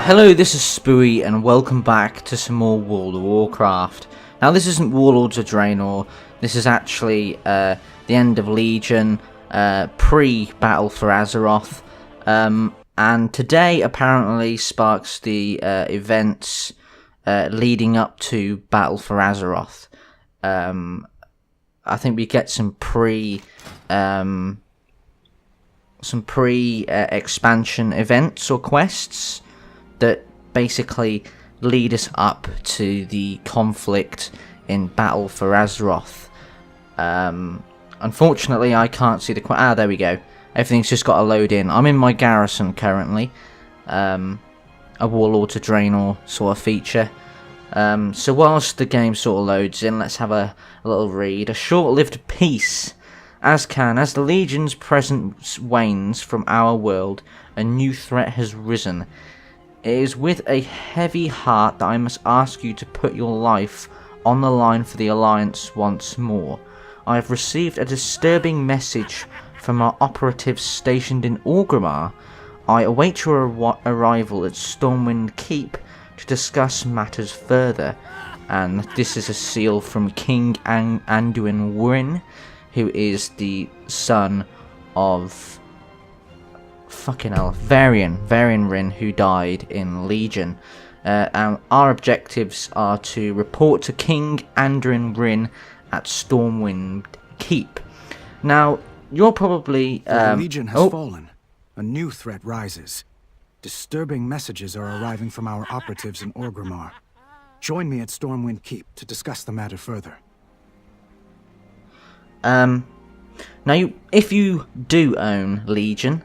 Hello, this is Spoo-e and welcome back to some more World of Warcraft. Now this isn't Warlords of Draenor, this is actually the end of Legion, pre-Battle for Azeroth, and today apparently sparks the events leading up to Battle for Azeroth. I think we get some pre-expansion events or quests that basically lead us up to the conflict in Battle for Azeroth. Unfortunately, I can't see the... there we go. Everything's just got to load in. I'm in my garrison currently. A Warlords of Draenor sort of feature. So whilst the game sort of loads in, let's have a little read. A short-lived peace. As the Legion's presence wanes from our world, a new threat has risen. It is with a heavy heart that I must ask you to put your life on the line for the Alliance once more. I have received a disturbing message from our operatives stationed in Orgrimmar. I await your arrival at Stormwind Keep to discuss matters further. And this is a seal from King Anduin Wrynn, who is the son of... fucking hell, Varian Wrynn, who died in Legion. And our objectives are to report to King Anduin Wrynn at Stormwind Keep. Now, you're probably... the Legion has fallen. A new threat rises. Disturbing messages are arriving from our operatives in Orgrimmar. Join me at Stormwind Keep to discuss the matter further. Now, if you do own Legion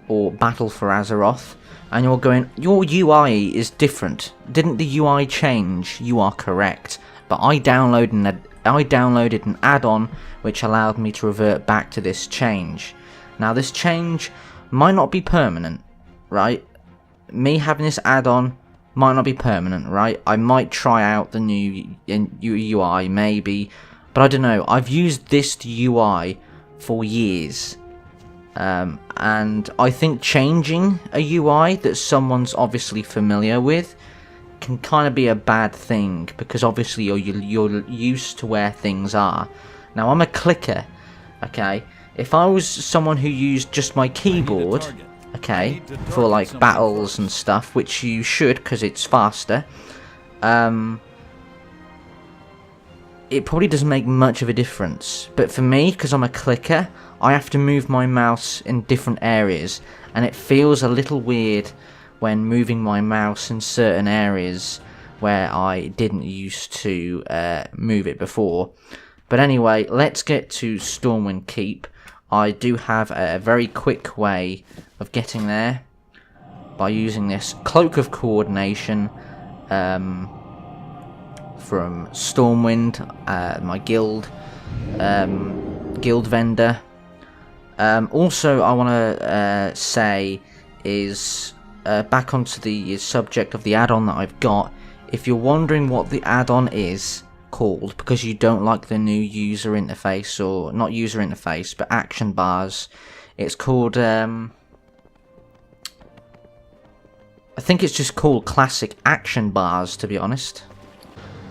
or Battle for Azeroth, and you're going, your UI is different. Didn't the UI change? You are correct. But I downloaded an add-on which allowed me to revert back to this change. Now, this change might not be permanent, right? Me having this add-on might not be permanent, right? I might try out the new UI, maybe. But I don't know. I've used this UI for years. And I think changing a UI that someone's obviously familiar with can kind of be a bad thing, because obviously you're used to where things are. Now, I'm a clicker, okay? If I was someone who used just my keyboard, okay, for like battles and stuff, which you should because it's faster, it probably doesn't make much of a difference. But for me, because I'm a clicker, I have to move my mouse in different areas, and it feels a little weird when moving my mouse in certain areas where I didn't used to move it before. But anyway, let's get to Stormwind Keep. I do have a very quick way of getting there by using this Cloak of Coordination from Stormwind, my guild vendor. Also, I want to say is back onto the subject of the add-on that I've got. If you're wondering what the add-on is called, because you don't like the new user interface, or not user interface, but action bars, it's called, I think it's just called Classic Action Bars, to be honest.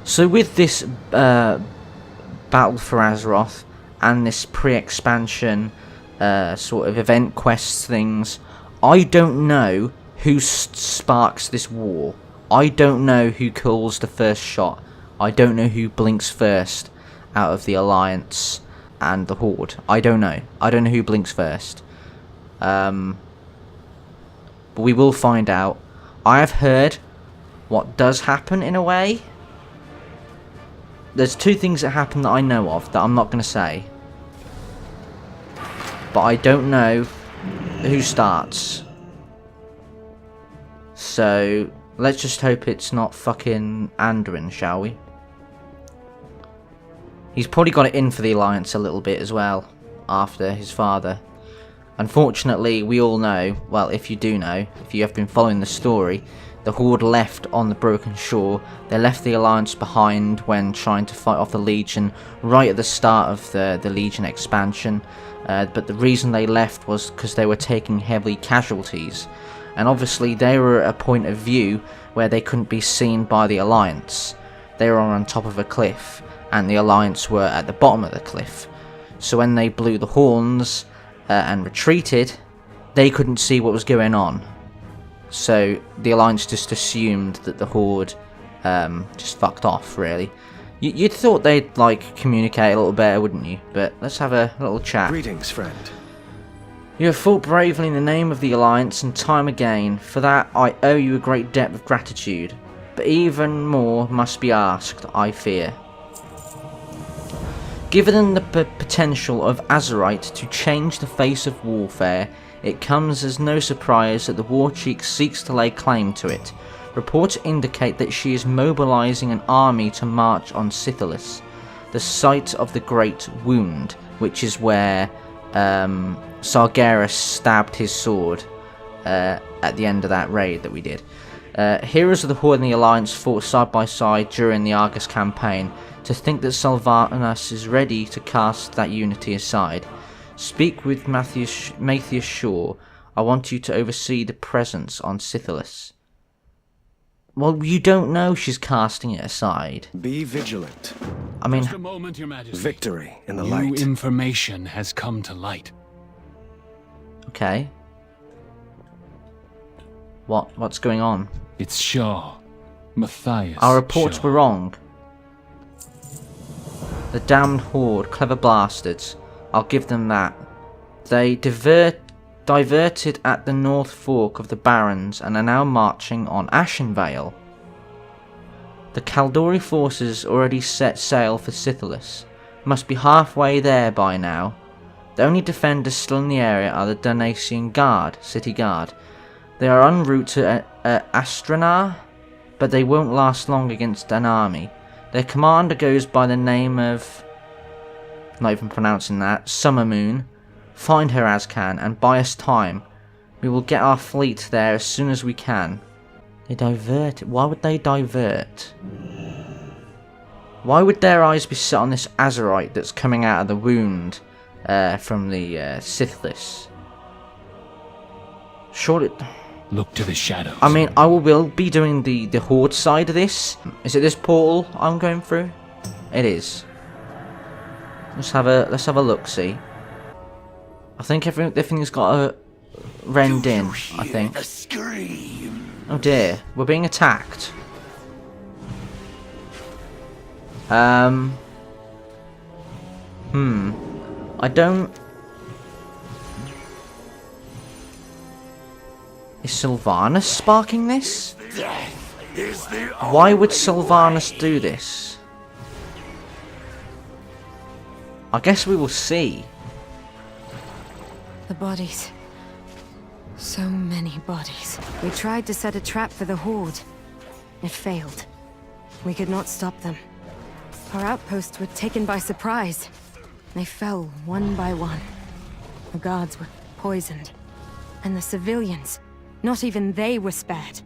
So with this Battle for Azeroth and this pre-expansion sort of event quests things, I don't know who sparks this war. I don't know who calls the first shot. I don't know who blinks first out of the Alliance and the Horde. I don't know. I don't know who blinks first. But we will find out. I have heard what does happen in a way. There's two things that happen that I know of that I'm not going to say. But I don't know who starts. So, let's just hope it's not fucking Anduin, shall we? He's probably got it in for the Alliance a little bit as well, after his father. Unfortunately, we all know, well, if you do know, if you have been following the story, the Horde left on the Broken Shore. They left the Alliance behind when trying to fight off the Legion right at the start of the Legion expansion. But the reason they left was because they were taking heavy casualties. and obviously they were at a point of view where they couldn't be seen by the Alliance. They were on top of a cliff, and the Alliance were at the bottom of the cliff. So when they blew the horns and retreated, they couldn't see what was going on. So the Alliance just assumed that the Horde just fucked off, really. You'd thought they'd, like, communicate a little better, wouldn't you? But let's have a little chat. Greetings, friend. You have fought bravely in the name of the Alliance, and time again. For that, I owe you a great debt of gratitude. But even more must be asked, I fear. Given the potential of Azeroth to change the face of warfare, it comes as no surprise that the Warcheek seeks to lay claim to it. Reports indicate that she is mobilizing an army to march on Sithilus, the site of the Great Wound, which is where Sargeras stabbed his sword at the end of that raid that we did. Heroes of the Horde and the Alliance fought side by side during the Argus campaign. To think that Sylvanas is ready to cast that unity aside. Speak with Matthias Shaw. I want you to oversee the presence on Sithilus. Well, you don't know she's casting it aside. Be vigilant. I mean, Just a moment, Your Majesty. Victory in the New light. information has come to light. okay. What's going on? It's Shaw. Matthias Our reports Shaw. were wrong. The damned Horde, clever bastards. I'll give them that. They diverted at the North Fork of the Barrens and are now marching on Ashenvale. The Kaldori forces already set sail for Sithilus. Must be halfway there by now. The only defenders still in the area are the Donatian Guard, City Guard. They are en route to Astranar, but they won't last long against an army. Their commander goes by the name of, not even pronouncing that, Summer Moon. Find her, Azcan, and buy us time. We will get our fleet there as soon as we can. They divert. Why would they divert? Why would their eyes be set on this Azeroth that's coming out of the wound from the Sithilus? Surely. Look to the shadows. I mean, I will be doing the Horde side of this. Is it this portal I'm going through? It is. Let's have a look. See. I think everything's got a rend in. I think. Oh dear, we're being attacked. I don't. Is Sylvanas sparking this? Why would Sylvanas do this? I guess we will see. The bodies. So many bodies. We tried to set a trap for the Horde. It failed. We could not stop them. Our outposts were taken by surprise. They fell one by one. The guards were poisoned. And the civilians, not even they were spared.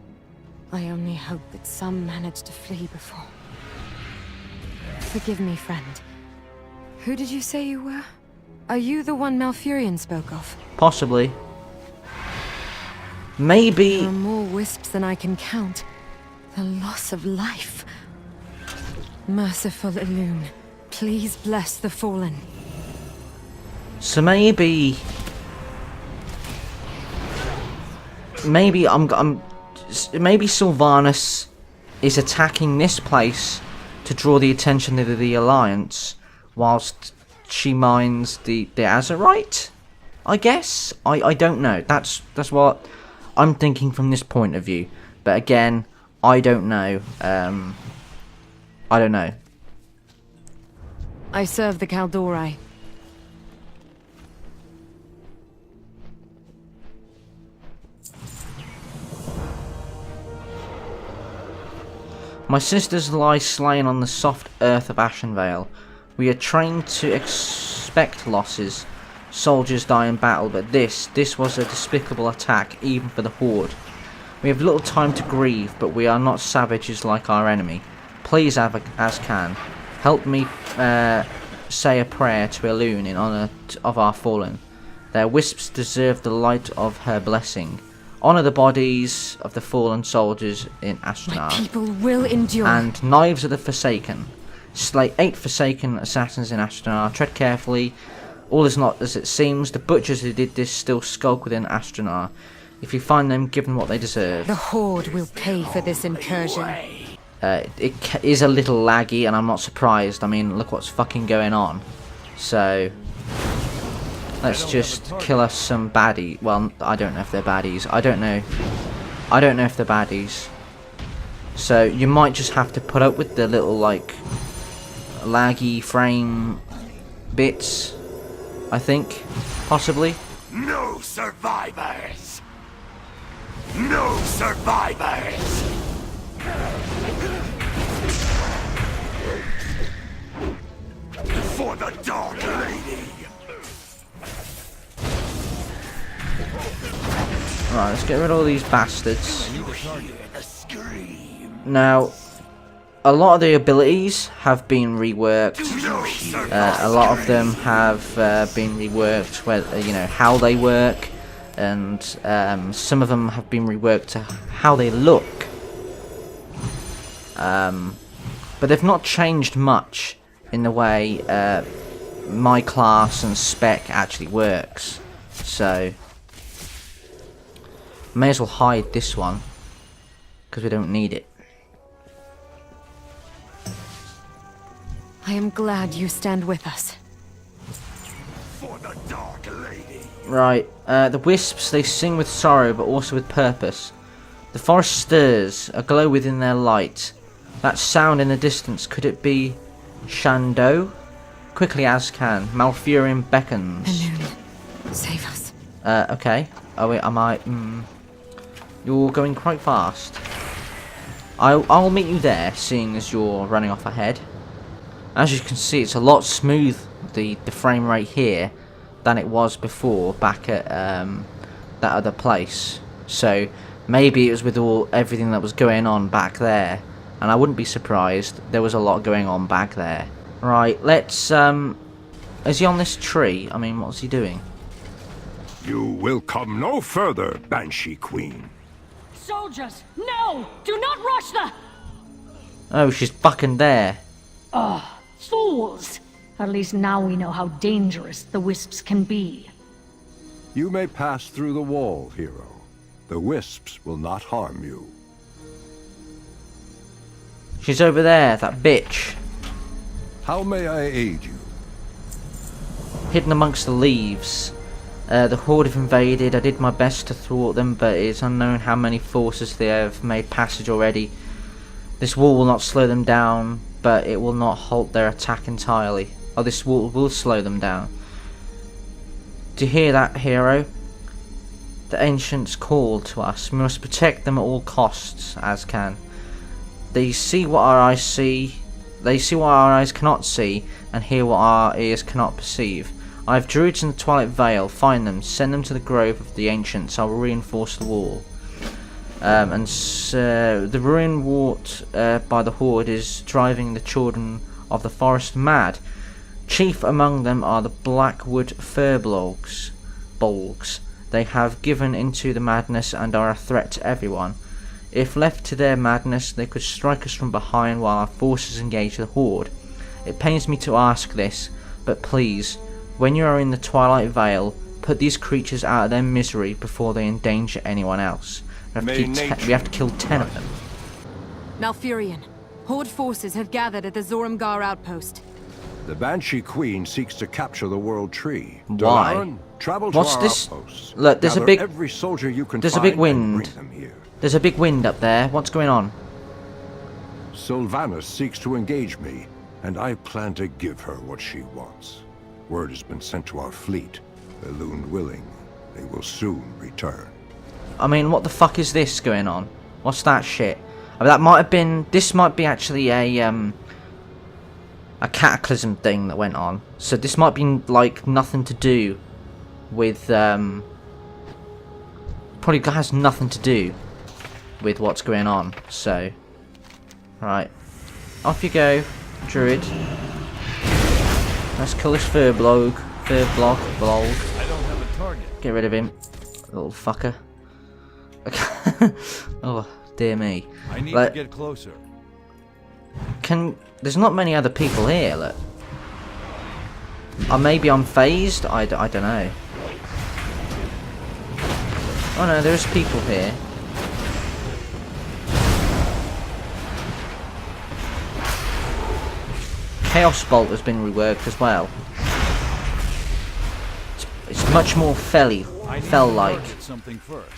I only hope that some managed to flee before. Forgive me, friend. Who did you say you were? Are you the one Malfurion spoke of? Possibly. Maybe. There are more wisps than I can count. The loss of life. Merciful Elune, please bless the fallen. So maybe Sylvanas is attacking this place to draw the attention of the Alliance, whilst she mines the Azeroth. I guess. I don't know. That's what I'm thinking from this point of view. But again, I don't know. I don't know. I serve the Kaldori. My sisters lie slain on the soft earth of Ashenvale. We are trained to expect losses. Soldiers die in battle, but this was a despicable attack, even for the Horde. We have little time to grieve, but we are not savages like our enemy. Please, Azcan, help me say a prayer to Elune in honour of our fallen. Their wisps deserve the light of her blessing. Honor the bodies of the fallen soldiers in My Astronaut. people will endure. And Knives of the Forsaken. Slay 8 Forsaken assassins in Astronaut. Tread carefully. All is not as it seems. The butchers who did this still skulk within Astronaut. If you find them, give them what they deserve. The Horde will pay for this incursion. It is a little laggy, and I'm not surprised. I mean, look what's fucking going on. So, let's just kill us some baddie. Well, I don't know if they're baddies. I don't know if they're baddies. So, you might just have to put up with the little, like, laggy frame bits. I think, possibly. No survivors! No survivors! For the Dark Lady! Right, let's get rid of all these bastards. You hear the scream. Now, a lot of the abilities have been reworked. No survivors! A lot of them have been reworked, where you know how they work, and some of them have been reworked to how they look. But they've not changed much in the way my class and spec actually works. So, may as well hide this one because we don't need it. I am glad you stand with us. For the Dark Lady! Right, the wisps, they sing with sorrow but also with purpose. The forest stirs, aglow within their light. That sound in the distance, could it be Shandow? Quickly as can, Malfurion beckons. Anun, save us. Okay. Oh wait, am I... You're going quite fast. I'll meet you there, seeing as you're running off ahead. As you can see, it's a lot smooth, the frame rate here, than it was before, back at that other place. So, maybe it was with everything that was going on back there. And I wouldn't be surprised, there was a lot going on back there. Right, let's, is he on this tree? I mean, what's he doing? You will come no further, Banshee Queen. Soldiers, no! Do not rush the... Oh, she's fucking there. Fools! At least now we know how dangerous the wisps can be. You may pass through the wall, hero. The wisps will not harm you. She's over there, that bitch. How may I aid you? Hidden amongst the leaves. The Horde have invaded. I did my best to thwart them, but it's unknown how many forces they have made passage already. This wall will not slow them down, but it will not halt their attack entirely. Oh, this wall will slow them down. Do you hear that, hero? The ancients call to us. We must protect them at all costs, as can. They see what our eyes see. They see what our eyes cannot see, and hear what our ears cannot perceive. I have druids in the Twilight Vale. Find them, send them to the grove of the ancients. I will reinforce the wall. The ruin wrought by the Horde is driving the children of the forest mad. Chief among them are the Blackwood Furbolgs. They have given into the madness and are a threat to everyone. If left to their madness, they could strike us from behind while our forces engage the Horde. It pains me to ask this, but please, when you are in the Twilight Vale, put these creatures out of their misery before they endanger anyone else. We have to kill 10 of them. Malfurion, Horde forces have gathered at the Zoramgar outpost. The Banshee Queen seeks to capture the World Tree. Why? Dalaran, travel to What's our this? outposts. Look, there's a Gather big- every soldier you can there's a find big and wind. bring them here. There's a big wind up there. What's going on? Sylvanas seeks to engage me, and I plan to give her what she wants. Word has been sent to our fleet. Elune willing, they will soon return. I mean, what the fuck is this going on? What's that shit? I mean, that might have been... This might be actually a cataclysm thing that went on. So this might be, like, nothing to do with, probably has nothing to do with what's going on. So, right. Off you go, Druid. Let's kill this Furbolg. Blog. I don't have a target. Get rid of him, little fucker. Oh, dear me. I need Like, to get closer. There's not many other people here, look. Or maybe I'm phased? I don't know. Oh no, there's people here. Chaos Bolt has been reworked as well. It's much more fell-like. Something first.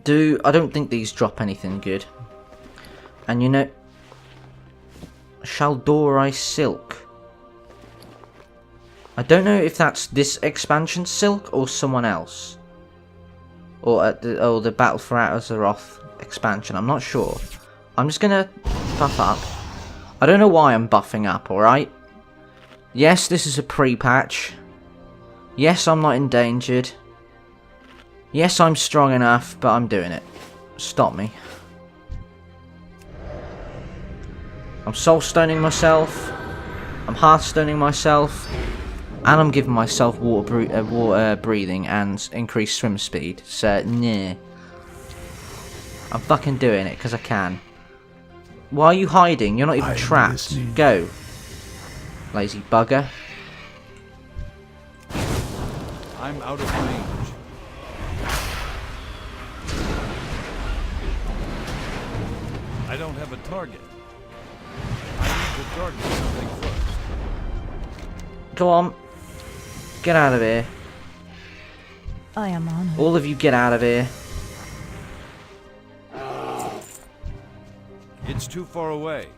I don't think these drop anything good. And you know, Shaldorai Silk. I don't know if that's this expansion Silk or someone else. Or the Battle for Azeroth expansion, I'm not sure. I'm just gonna buff up. I don't know why I'm buffing up, alright? Yes, this is a pre-patch. Yes, I'm not endangered. Yes, I'm strong enough, but I'm doing it. Stop me. I'm soul-stoning myself. I'm hearth-stoning myself. And I'm giving myself water breathing and increased swim speed. So, nah. I'm fucking doing it because I can. Why are you hiding? You're not even trapped. Go. Lazy bugger. I'm out of range. I don't have a target. I need to target something first. Go on. Get out of here. I am on it. All of you get out of here. It's too far away.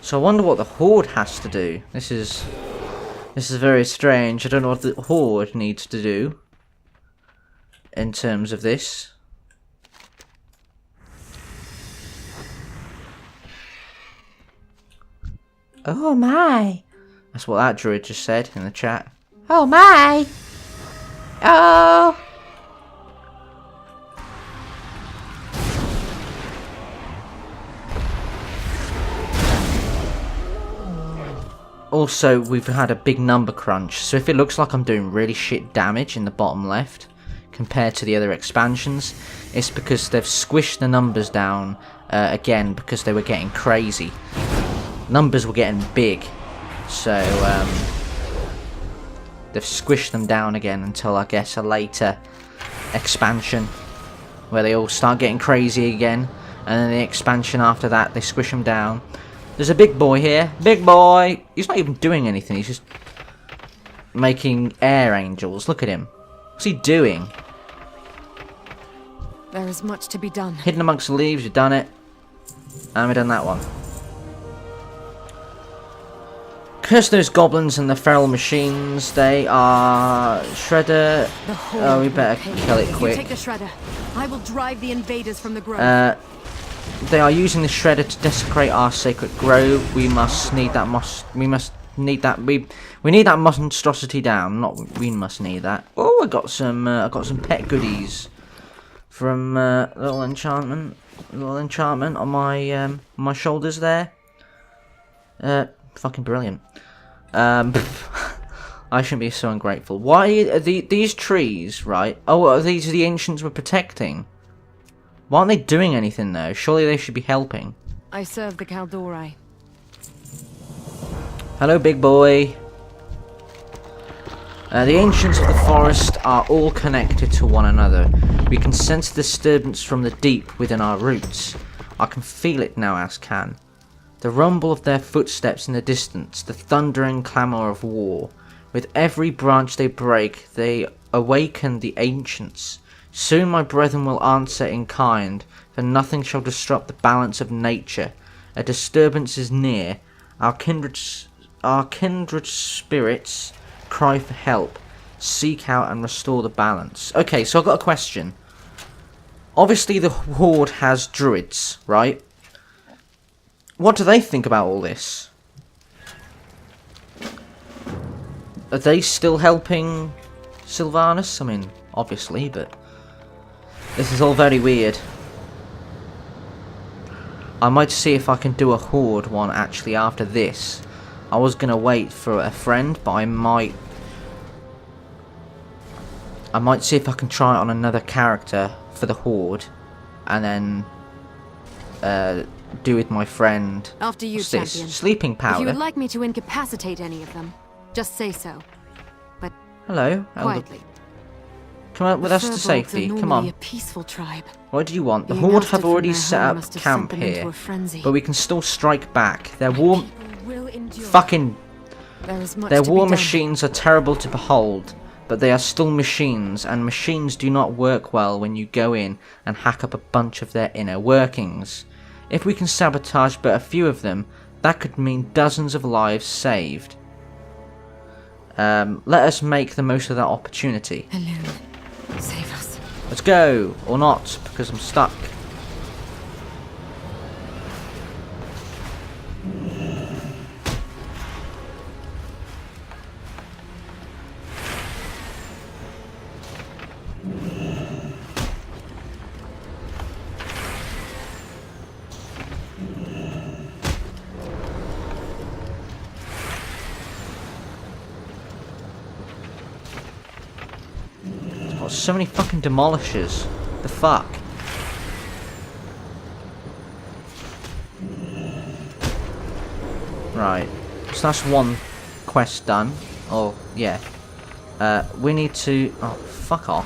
So I wonder what the Horde has to do. This is very strange. I don't know what the Horde needs to do in terms of this. Oh my! That's what that druid just said in the chat. Oh my! Oh! Also, we've had a big number crunch, so if it looks like I'm doing really shit damage in the bottom left compared to the other expansions, it's because they've squished the numbers down again because they were getting crazy. Numbers were getting big, so they've squished them down again until I guess a later expansion where they all start getting crazy again, and then the expansion after that they squish them down. There's a big boy here. Big boy! He's not even doing anything. He's just making air angels. Look at him. What's he doing? There is much to be done. Hidden amongst the leaves. You've done it. And we've done that one. Curse those goblins and the feral machines. They are... Shredder... Oh, we better kill it quick. You take the Shredder. I will drive the invaders from the grove. They are using the Shredder to desecrate our sacred grove. We must need that we need that monstrosity down. We must need that. Oh, I got some pet goodies from little enchantment on my my shoulders there. Fucking brilliant. I shouldn't be so ungrateful. Why are these trees, right? Oh, are these the ancients we're protecting? Why aren't they doing anything though? Surely they should be helping. I serve the Kaldorai. Hello, big boy. The ancients of the forest are all connected to one another. We can sense disturbance from the deep within our roots. I can feel it now as can. The rumble of their footsteps in the distance, the thundering clamour of war. With every branch they break, they awaken the ancients. Soon my brethren will answer in kind, for nothing shall disrupt the balance of nature. A disturbance is near. Our kindred spirits cry for help. Seek out and restore the balance. Okay, so I've got a question. Obviously the Horde has druids, right? What do they think about all this? Are they still helping Sylvanas? I mean, obviously, but... this is all very weird. I might see if I can do a Horde one actually after this. I was going to wait for a friend, but I might I might see if I can try it on another character for the Horde, and then do with my friend. After you, What's this? champion. Sleeping If you powder. would like me to incapacitate any of them, just say so. But Hello, Elder. quietly. Come up with us to Furbolgs are safety. Come normally on. a peaceful tribe. What do you want? The Being Horde ousted have from already their set home up must have camp sent them into here, a frenzy. but we can still strike back. Their war, People will endure. fucking, There is much their to war be done. machines are terrible to behold, but they are still machines, and machines do not work well when you go in and hack up a bunch of their inner workings. If we can sabotage but a few of them, that could mean dozens of lives saved. Let us make the most of that opportunity. Elune, save us. Let's go! Or not, because I'm stuck. Oh, so many fucking demolishers. The fuck? Right. So that's one quest done. Oh, yeah. We need to... Oh, fuck off.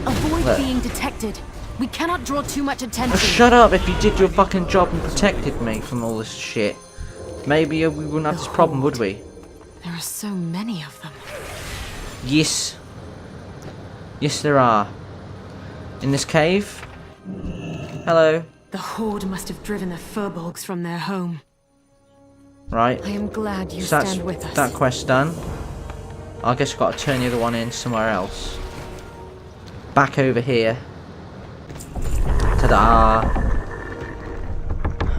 Avoid Look. being detected. We cannot draw too much attention. Oh, shut up if you did your fucking job and protected me from all this shit. Maybe we wouldn't have this problem, would we? There are so many of them. Yes. Yes, there are. In this cave? Hello. The Horde must have driven the Furbolgs from their home. Right. I am glad you So stand with us. that quest done. I guess I've got to turn the other one in somewhere else. Back over here. Ta-da!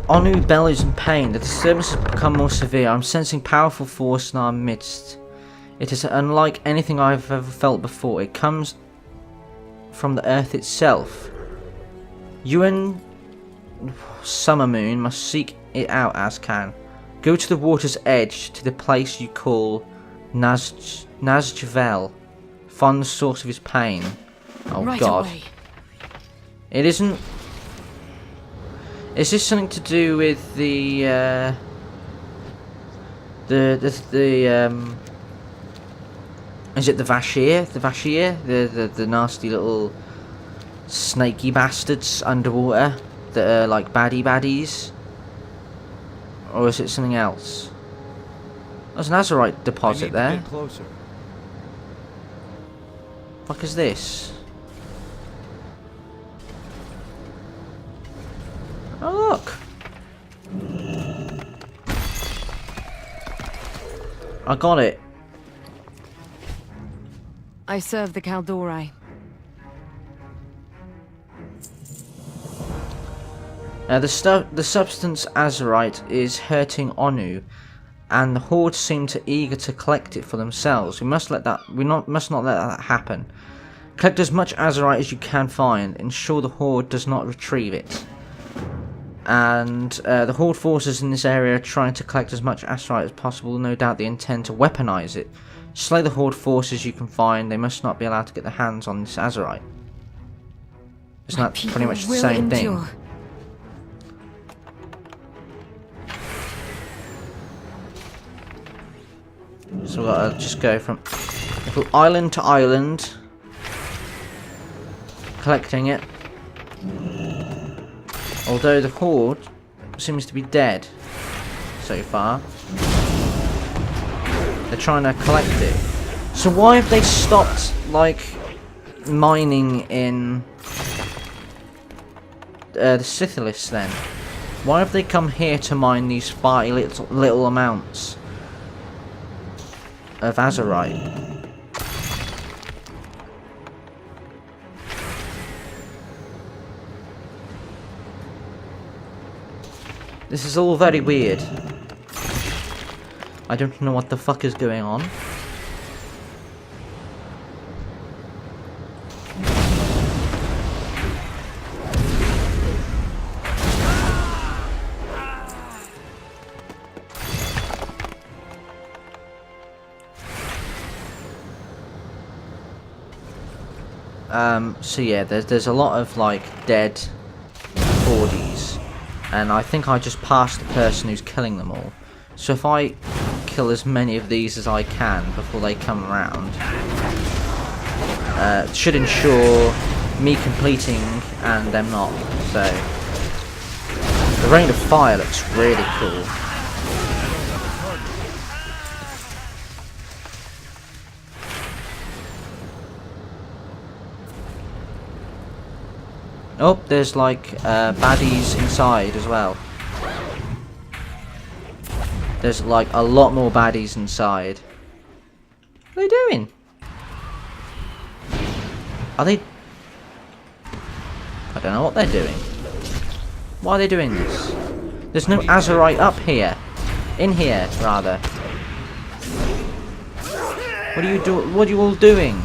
Onu bellows in pain. The disturbance has become more severe. I'm sensing powerful force in our midst. It is unlike anything I've ever felt before. It comes from the earth itself. You and Summer Moon must seek it out as can. Go to the water's edge to the place you call Nazjavel. Find the source of his pain. Oh right god. away. It isn't... Is this something to do with the is it the Vashir? The Vashir? The nasty little snaky bastards underwater that are like baddies? Or is it something else? There's an Azerite deposit there. Get closer. Fuck is this? Oh look! I got it. I serve the Kaldorei. The substance Azerite is hurting Onu, and the Horde seem eager to collect it for themselves. We must not let that happen. Collect as much Azerite as you can find. Ensure the Horde does not retrieve it. And the Horde forces in this area are trying to collect as much Azerite as possible. No doubt they intend to weaponize it. Slay the Horde forces you can find. They must not be allowed to get their hands on this Azerite. Isn't that pretty much the same thing? So we've got to just go from island to island, collecting it. Although the Horde seems to be dead so far. They're trying to collect it. So why have they stopped, like, mining in the Sithiliths then? Why have they come here to mine these sparty little amounts of Azerite? This is all very weird. I don't know what the fuck is going on. So yeah, there's a lot of like dead Hordes, and I think I just passed the person who's killing them all. So if I kill as many of these as I can before they come around, it should ensure me completing and them not. So the Rain of Fire looks really cool. Oh, there's like baddies inside as well. There's like a lot more baddies inside. What are they doing? Are they... I don't know what they're doing. Why are they doing this? There's no Azeroth up here. In here, rather. What are you do? What are you all doing?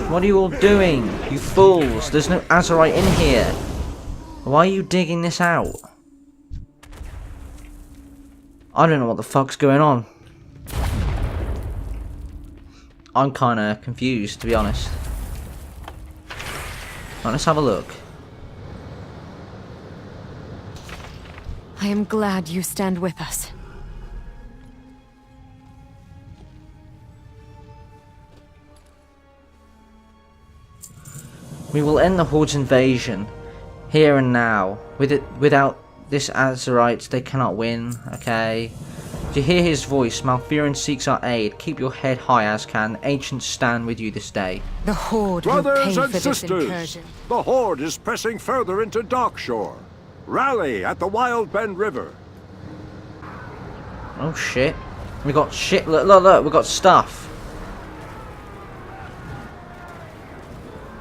What are you all doing? You fools! There's no Azeroth in here! Why are you digging this out? I don't know what the fuck's going on. I'm kinda confused, to be honest. Right, let's have a look. I am glad you stand with us. We will end the Horde's invasion, here and now. Without this Azeroth, they cannot win, okay? To hear his voice, Malfurion seeks our aid. Keep your head high, Azcan. Ancients stand with you this day. The Horde will pay Brothers for and this sisters, incursion. the Horde is pressing further into Darkshore. Rally at the Wild Bend River. Oh shit. We got shit. Look, look, look. We got stuff.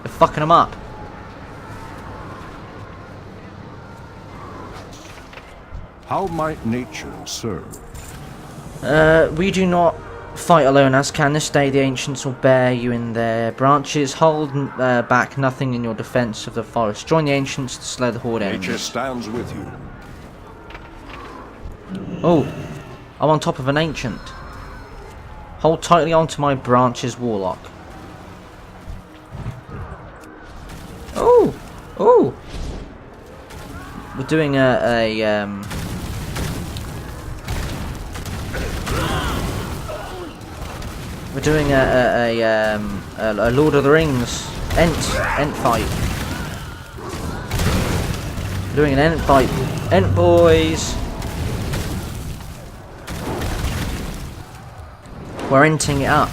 They're fucking them up. How might nature serve? We do not fight alone, Azcan. This day the ancients will bear you in their branches. Hold back nothing in your defense of the forest. Join the ancients to slay the Horde Nature enemies. stands with you. Oh, I'm on top of an ancient. Hold tightly onto my branches, warlock. Oh, oh. We're doing we're doing a Lord of the Rings Ent fight. We're doing an Ent fight. Ent boys. We're enting it up.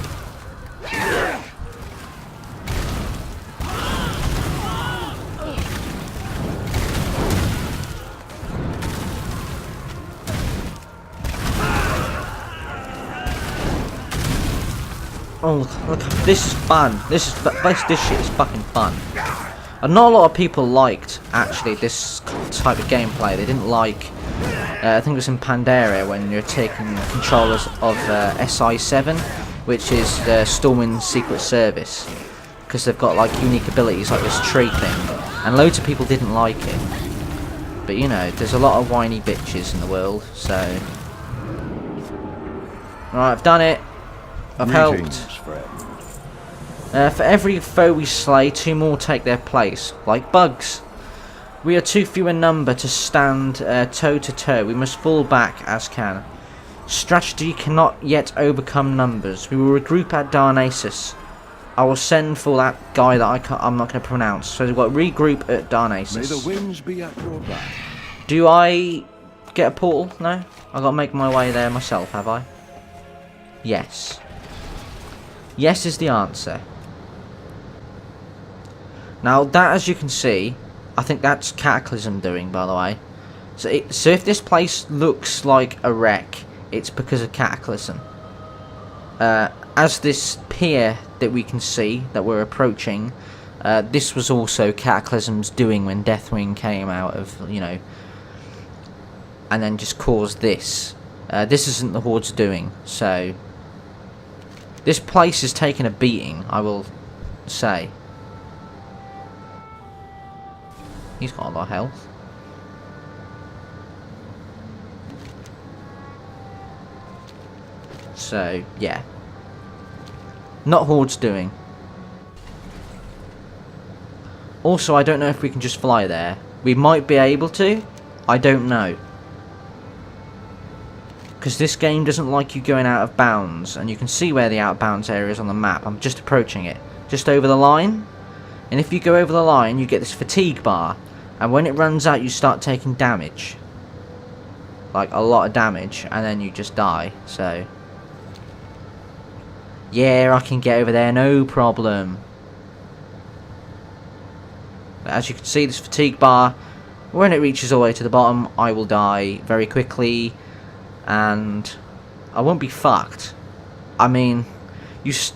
Oh, look, this is fun. This shit is fucking fun. And not a lot of people liked, actually, this type of gameplay. They didn't like, I think it was in Pandaria, when you're taking controllers of SI-7, which is the Stormwind Secret Service. Because they've got, like, unique abilities like this tree thing. And loads of people didn't like it. But, you know, there's a lot of whiny bitches in the world, so... Right, I've done it. I've helped. For every foe we slay, 2 more take their place, like bugs. We are too few in number to stand toe to toe. We must fall back as can. Strategy cannot yet overcome numbers. We will regroup at Darnassus. I will send for that guy that I'm not going to pronounce. So we've got regroup at Darnassus. May the winds be at your back. Do I get a portal? No? I've got to make my way there myself, have I? Yes. Yes is the answer. Now that, as you can see, I think that's Cataclysm doing, by the way. So if this place looks like a wreck, it's because of Cataclysm. As this pier that we can see, that we're approaching, this was also Cataclysm's doing when Deathwing came out of, you know, and then just caused this. This isn't the Horde's doing, so... This place is taking a beating, I will say. He's got a lot of health. So, yeah. Not Horde's doing. Also, I don't know if we can just fly there. We might be able to. I don't know. Because this game doesn't like you going out of bounds. And you can see where the out of bounds area is on the map. I'm just approaching it. Just over the line. And if you go over the line, you get this fatigue bar. And when it runs out, you start taking damage. Like, a lot of damage. And then you just die. So... yeah, I can get over there, no problem. But as you can see, this fatigue bar, when it reaches all the way to the bottom, I will die very quickly. And I won't be fucked. I mean,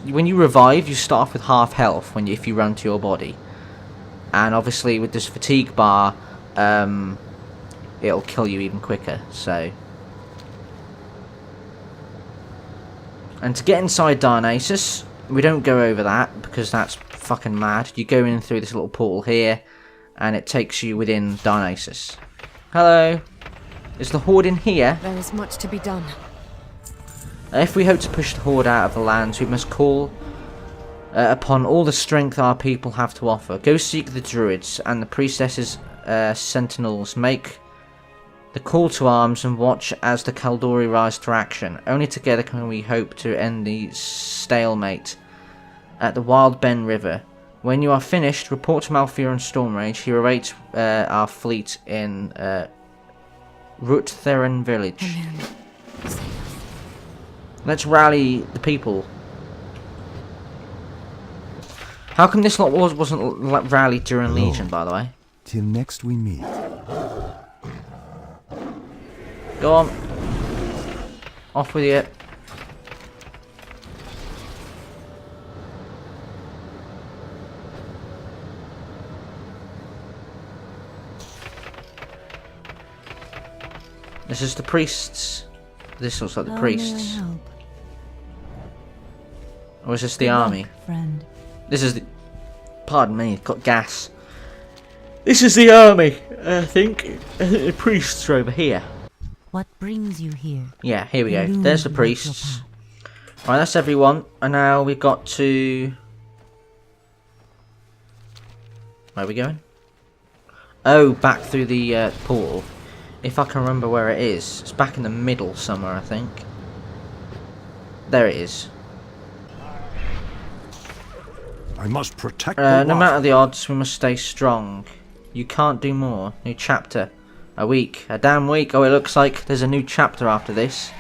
when you revive, you start off with half health if you run to your body. And obviously, with this fatigue bar, it'll kill you even quicker, so... and to get inside Dionysus, we don't go over that, because that's fucking mad. You go in through this little portal here, and it takes you within Dionysus. Hello? Is the Horde in here? There is much to be done. If we hope to push the Horde out of the lands, we must call upon all the strength our people have to offer. Go seek the Druids and the Priestesses' Sentinels. Make the call to arms and watch as the Kaldori rise to action. Only together can we hope to end the stalemate at the Wild Bend River. When you are finished, report to Malfear and Stormrage. He awaits our fleet in Ruttheron village. Let's rally the people. How come this lot wasn't rallied during Legion, by the way? Till next we meet. Go on. Off with you. This is the priests. This looks like the priests. Or is this the army? Friend. This is the... pardon me, got gas. This is the army, I think. The priests are over here. What brings you here? Yeah, here we go. There's the priests. Right, that's everyone. And now we've got to... where are we going? Oh, back through the portal. If I can remember where it is. It's back in the middle somewhere, I think. There it is. I must protect the no matter the odds, we must stay strong. You can't do more. New chapter. A week. A damn week. Oh, it looks like there's a new chapter after this.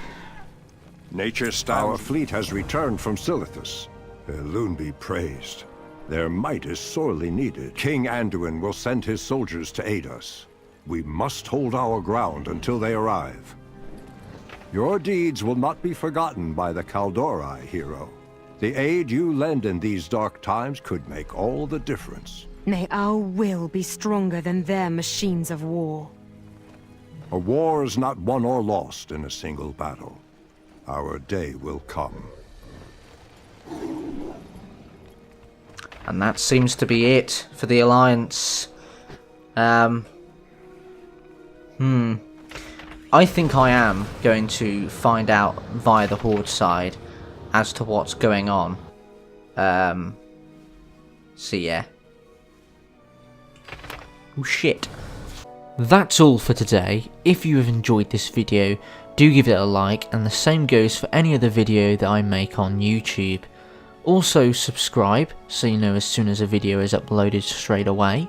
Nature Our fleet has returned from Silithus. Elune be praised. Their might is sorely needed. King Anduin will send his soldiers to aid us. We must hold our ground until they arrive. Your deeds will not be forgotten by the Kaldori, hero. The aid you lend in these dark times could make all the difference. May our will be stronger than their machines of war. A war is not won or lost in a single battle. Our day will come. And that seems to be it for the Alliance. I think I am going to find out via the Horde side as to what's going on. So yeah. Oh shit. That's all for today. If you have enjoyed this video, do give it a like, and the same goes for any other video that I make on YouTube. Also subscribe so you know as soon as a video is uploaded straight away.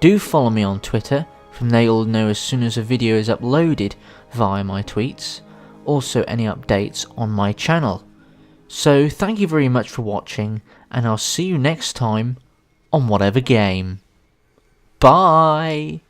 Do follow me on Twitter, from there you'll know as soon as a video is uploaded via my tweets. Also any updates on my channel. So thank you very much for watching, and I'll see you next time on whatever game. Bye!